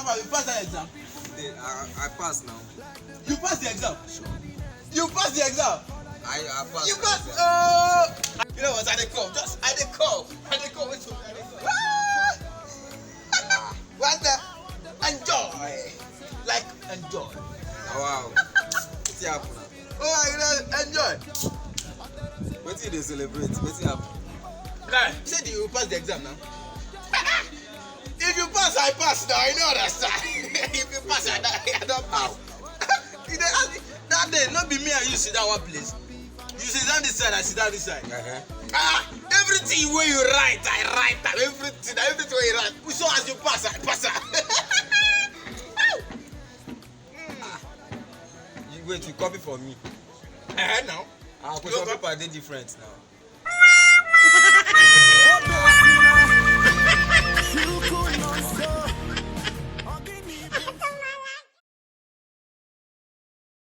far? You passed that exam? I passed now. You passed the exam? Sure. You passed the exam? I passed. You passed. You know what? I dey come. Just I dey come. I dey come. Wait till I dey come. What the? Enjoy. Like enjoy. Oh, wow. What's happening? Oh my God, enjoy. What did they celebrate? What's happening? Guy, you said you passed the exam now. If you pass, I pass now. I know understand. If you pass, I don't pass. That day, not be me and you sit down one place. You sit down this side, I sit down this side. Everything where you write, I write. Everything where you write. So as you pass, I pass. Wait, you copy for me. Now. Our question paper they different now.